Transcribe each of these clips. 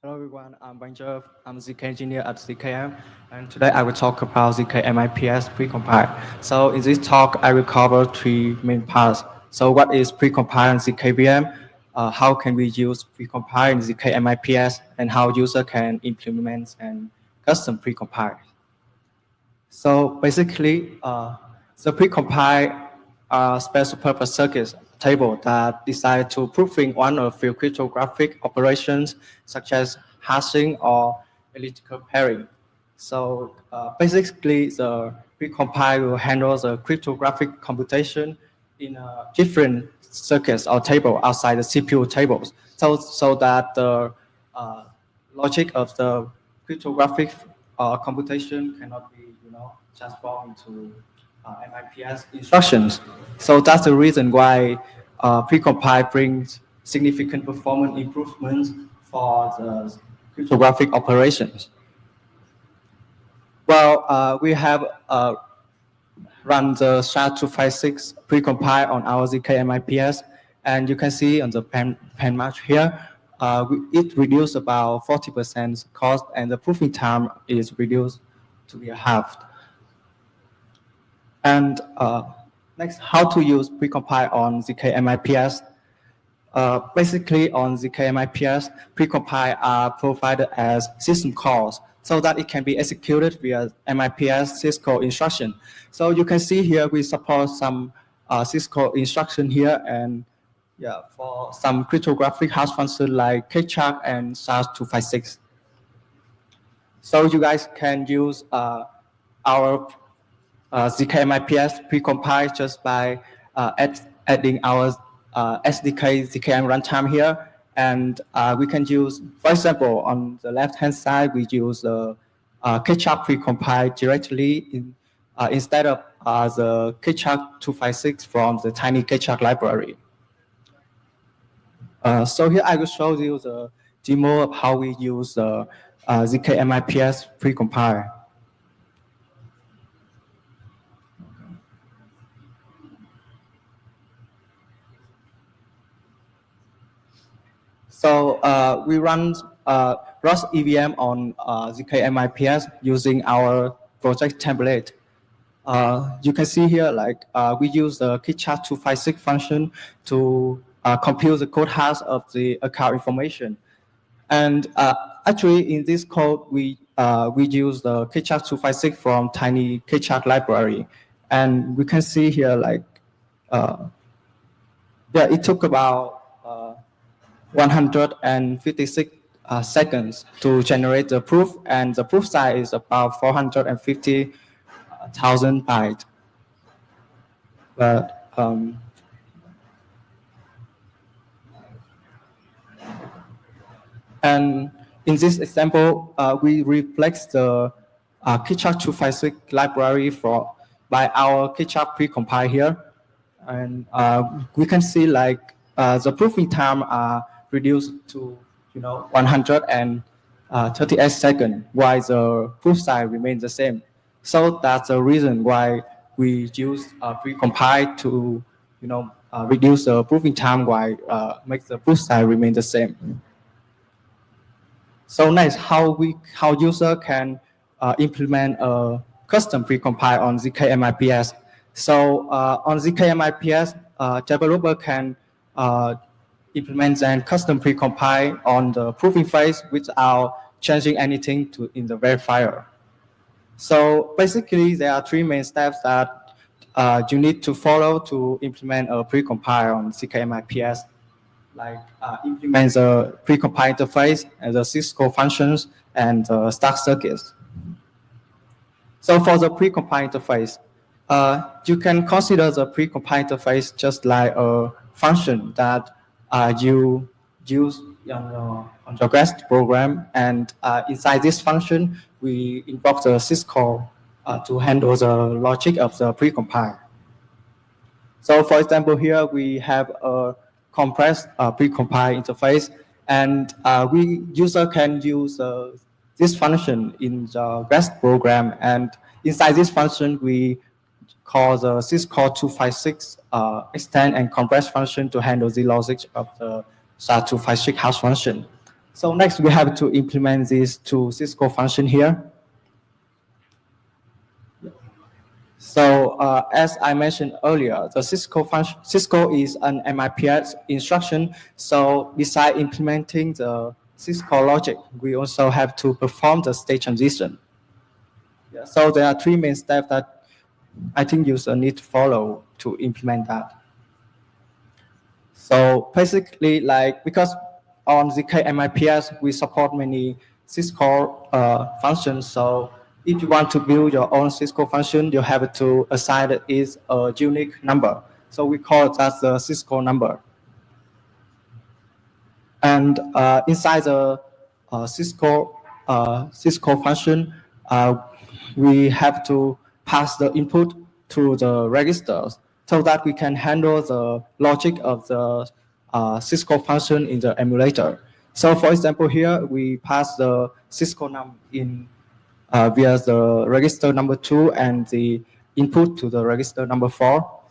Hello everyone, I'm Vanhger. I'm a ZK engineer at ZKM, and today I will talk about zkMIPS precompile. So in this talk, I will cover three main parts. So what is precompile in zkVM? How can we use precompile in zkMIPS, and how user can implement and custom precompile. So basically, the precompile are special purpose circuits table that decide to proving one or few cryptographic operations such as hashing or elliptical pairing. So basically, the precompile will handle the cryptographic computation in different circuits or table outside the CPU tables, so that the uh, logic of the cryptographic computation cannot be, transformed into MIPS instructions. So that's the reason why precompile brings significant performance improvements for the cryptographic operations. Well, we have run the SHA-256 precompile on our zkMIPS, and you can see on the pen match here, it reduced about 40% cost, and the proofing time is reduced to be halved. And next, how to use precompile on zkMIPS. Basically, on zkMIPS, precompile are provided as system calls so that it can be executed via MIPS syscall instruction. So you can see here we support some syscall instruction here, and yeah, for some cryptographic hash function like kchuck and SHA-256. So you guys can use our zkMIPS precompile just by adding our SDK ZKM runtime here. And we can use, for example, on the left-hand side, we use the kchuck precompile directly instead of the kchuck 256 from the tiny kchuck library. So here I will show you the demo of how we use the zkMIPS precompile. So we run ROS EVM on zkMIPS using our project template. You can see here, we use the kchuck 256 function to compute the code hash of the account information. And actually, in this code, we use the kchuck 256 from tiny kchuck library. And we can see here, it took about 156 seconds to generate the proof, and the proof size is about 450,000 bytes. But and in this example, we replace the kchuck 256 library by our kchuck precompile here, and we can see the proofing time reduced to 138 seconds, while the proof size remains the same. So that's the reason why we use precompile to reduce the proofing time while make the proof size remain the same. So next, how user can implement a custom precompile on zkMIPS. So on zkMIPS, developer can implement and custom precompile on the proving phase without changing anything in the verifier. So basically, there are three main steps that you need to follow to implement a precompile on zkMIPS. Implement the precompile interface and the syscall functions and the stack circuits. So for the precompile interface, you can consider the precompile interface just like a function that you use on your guest program, and inside this function, we invoke the syscall to handle the logic of the precompile. So for example, here we have a compressed precompile interface, and user can use this function in the REST program, and inside this function we call the syscall 256 extend and compress function to handle the logic of the SHA-256 hash function. So next we have to implement these two syscall function here. So as I mentioned earlier, the syscall is an MIPS instruction. So beside implementing the syscall logic, we also have to perform the state transition. Yeah, so there are three main steps that I think users need to follow to implement that. So basically, like because on zkMIPS we support many syscall functions. So if you want to build your own syscall function, you have to assign it is a unique number. So we call that the syscall number. And inside the syscall function, we have to pass the input to the registers so that we can handle the logic of the syscall function in the emulator. So for example, here we pass the syscall number in via the register number 2 and the input to the register number 4.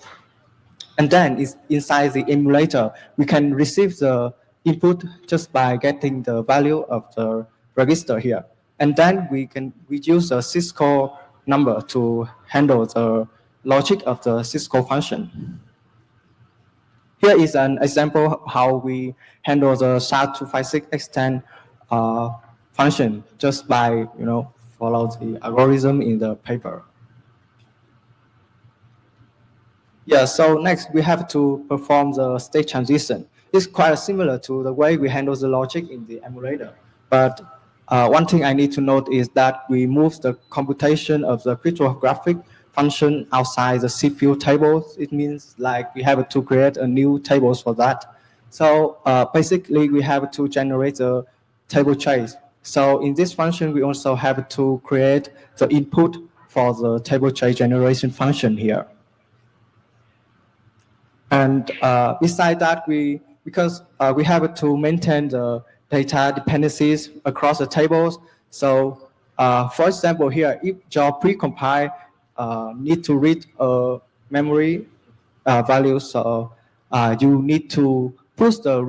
And then it's inside the emulator, we can receive the input just by getting the value of the register here. And then we use the syscall number to handle the logic of the syscall function. Here is an example how we handle the SHA-256 extend function just by follow the algorithm in the paper. Yeah, so next we have to perform the state transition. It's quite similar to the way we handle the logic in the emulator. But one thing I need to note is that we move the computation of the cryptographic function outside the CPU tables. It means like we have to create a new tables for that. So basically we have to generate the table trace. So in this function, we also have to create the input for the table trace generation function here. And beside that, because we have to maintain the data dependencies across the tables. So for example, here, if your precompile need to read a memory value, so you need to push the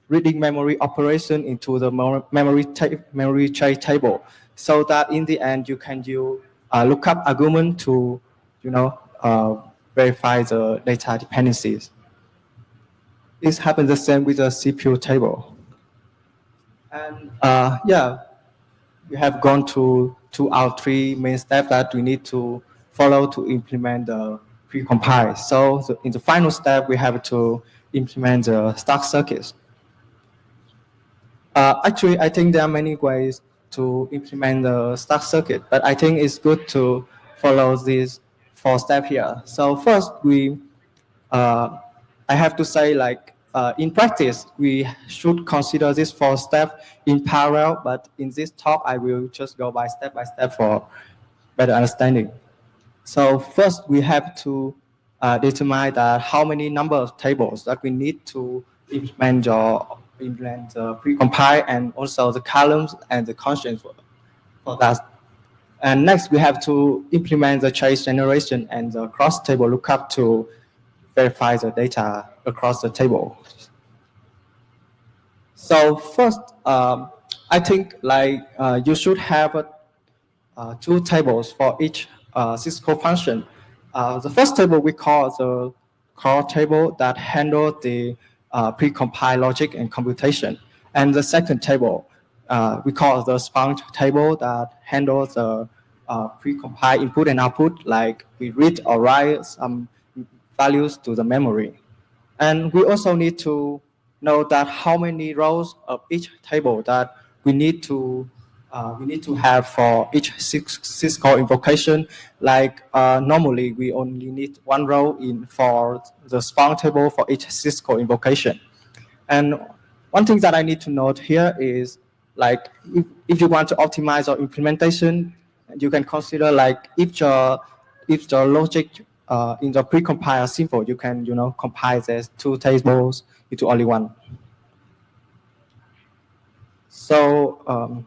reading memory operation into the memory trace table, so that in the end you can use lookup argument to verify the data dependencies. This happens the same with the CPU table. And yeah, we have gone to our three main steps that we need to follow to implement the precompile. So in the final step, we have to implement the stock circuits. Actually, I think there are many ways to implement the stock circuit, but I think it's good to follow these 4 steps here. So first, I have to say, like, in practice, we should consider this 4 steps in parallel, but in this talk, I will just go by step for better understanding. So first, we have to determine that how many number of tables that we need to implement the precompile, and also the columns and the constraints for that. And next, we have to implement the trace generation and the cross-table lookup to verify the data across the table. So first, I think like you should have 2 tables for each syscall function. The first table we call the core table that handles the precompile logic and computation. And the second table we call the sponge table that handles the precompile input and output, like we read or write some values to the memory. And we also need to know that how many rows of each table that we need to have for each syscall invocation. Like normally we only need 1 row for the spawn table for each syscall invocation. And one thing that I need to note here is, like, if you want to optimize your implementation, you can consider, like, if your logic in the precompile simple, you can compile these 2 tables into only 1. So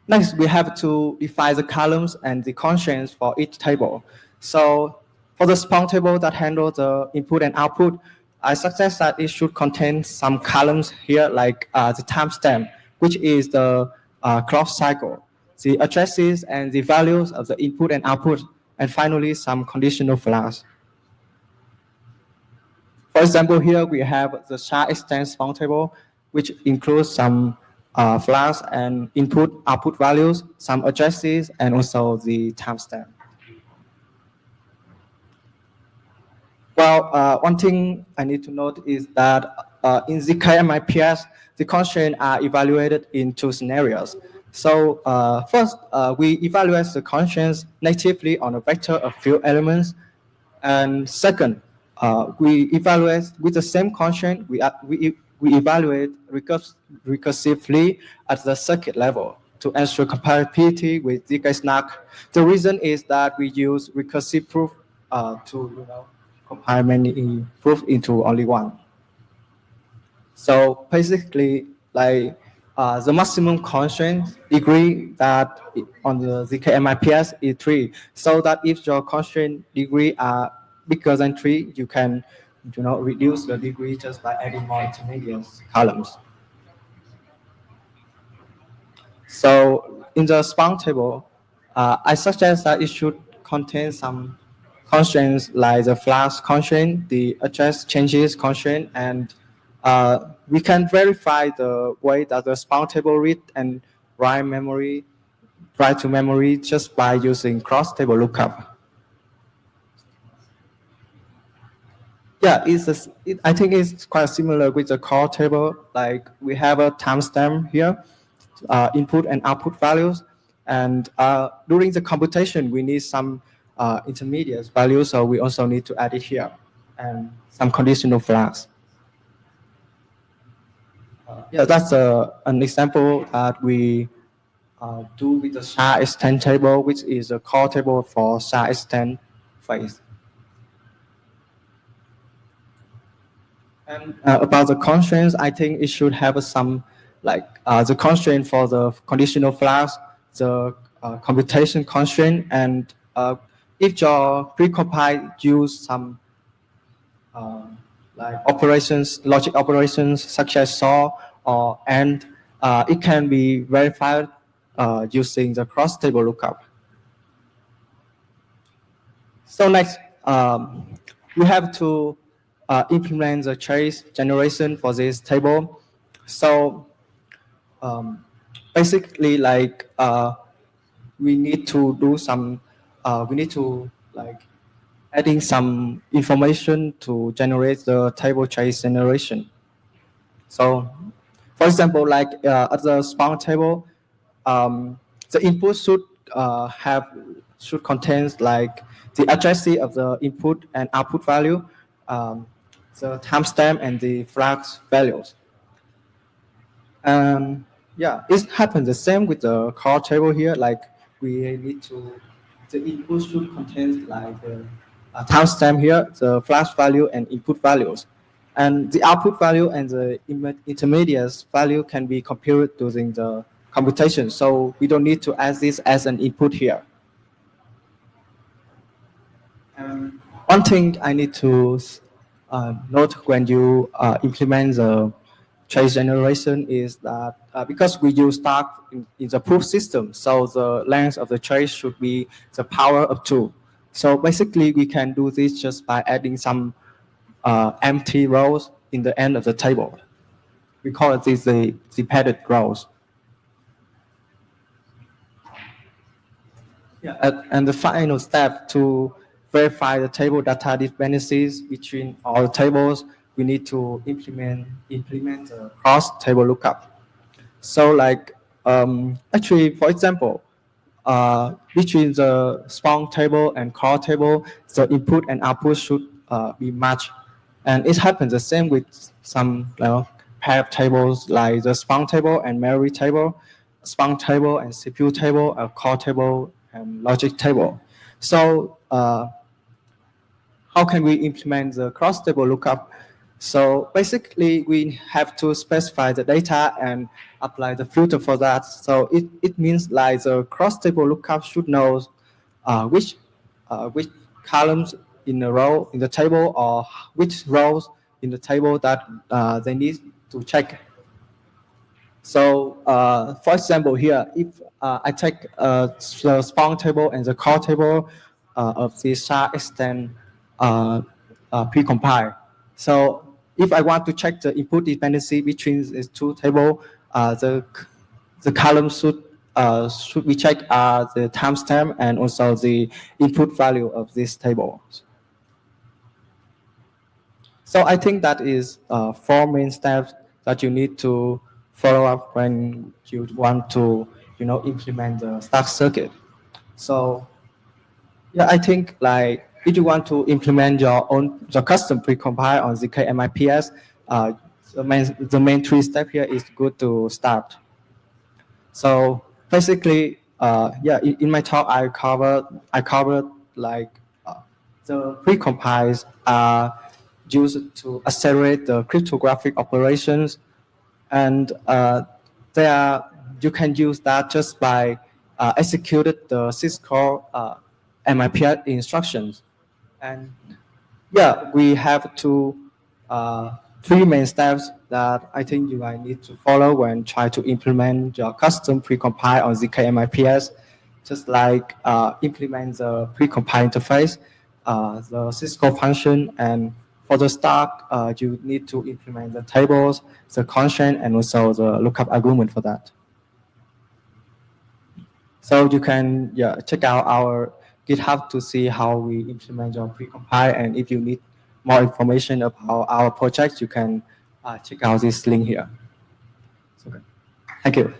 next, we have to define the columns and the constraints for each table. So for the spawn table that handles the input and output, I suggest that it should contain some columns here, like the timestamp which is the clock cycle, the addresses and the values of the input and output, and finally some conditional flags. For example, here we have the SHA extends spawn table, which includes some flags and input output values, some addresses, and also the timestamp. Well, one thing I need to note is that in zkMIPS, the constraints are evaluated in two scenarios. So first, we evaluate the constraints natively on a vector of few elements. And second, we evaluate with the same constraint, we evaluate recursively at the circuit level to ensure compatibility with zk-SNARK. The reason is that we use recursive proof to compile many proof into only one. So basically, like the maximum constraint degree that on the zkMIPS is 3. So that if your constraint degree are bigger than 3, you can reduce the degree just by adding more intermediate columns. So in the spawn table, I suggest that it should contain some constraints like the flags constraint, the address changes constraint, and we can verify the way that the spawn table read and write to memory just by using cross table lookup. Yeah, I think it's quite similar with the core table. Like we have a timestamp here, input and output values, and during the computation we need some intermediate values, so we also need to add it here, and some conditional flags. Yeah, that's an example that we do with the SHA extend table, which is a core table for SHA extend phase. And about the constraints, I think it should have some, like the constraint for the conditional flags, the computation constraint, and if your precompile use some like operations, logic operations such as SOR or AND, it can be verified using the cross table lookup. So next, we have to implement the trace generation for this table. So basically, like we need to do some, we need to like adding some information to generate the table trace generation. So, for example, like at the spawn table, the input should contain like the address of the input and output value, the timestamp and the flags values. Yeah, it happens the same with the core table here. Like we need to, the input should contain like the timestamp here, the flash value and input values. And the output value and the intermediate value can be computed during the computation. So we don't need to add this as an input here. One thing I need to note when you implement the trace generation is that because we use STARK in the proof system, so the length of the trace should be the power of 2. So basically, we can do this just by adding some empty rows in the end of the table. We call it this the padded rows. Yeah, and the final step to verify the table data dependencies between all the tables, we need to implement the cross table lookup. So like actually, for example, between the spawn table and core table, the input and output should be matched. And it happens the same with some pair of tables like the spawn table and memory table, spawn table and CPU table, a core table and logic table. So how can we implement the cross table lookup? So basically, we have to specify the data and apply the filter for that. So it means like the cross table lookup should know which columns in a row in the table or which rows in the table that they need to check. So, for example, here, if I take the spawn table and the call table of the SHA extend precompile. So, if I want to check the input dependency between these two tables, the column should be checked the timestamp and also the input value of this table. So I think that is four main steps that you need to follow up when you want to, implement the stack circuit. So yeah, I think like if you want to implement your custom precompile on zkMIPS, the main three steps here is good to start. So basically, yeah, in my talk I covered like the precompiles are used to accelerate the cryptographic operations, and you can use that just by executing the syscall MIPS instructions. And yeah, we have three main steps that I think you might need to follow when try to implement your custom precompile on zkMIPS, just like implement the precompile interface, the syscall function, and for the start, you need to implement the tables, the constraint, and also the lookup argument for that. So you can check out our GitHub to see how we implement your precompile, and if you need more information about our project, you can check out this link here. Okay. Thank you.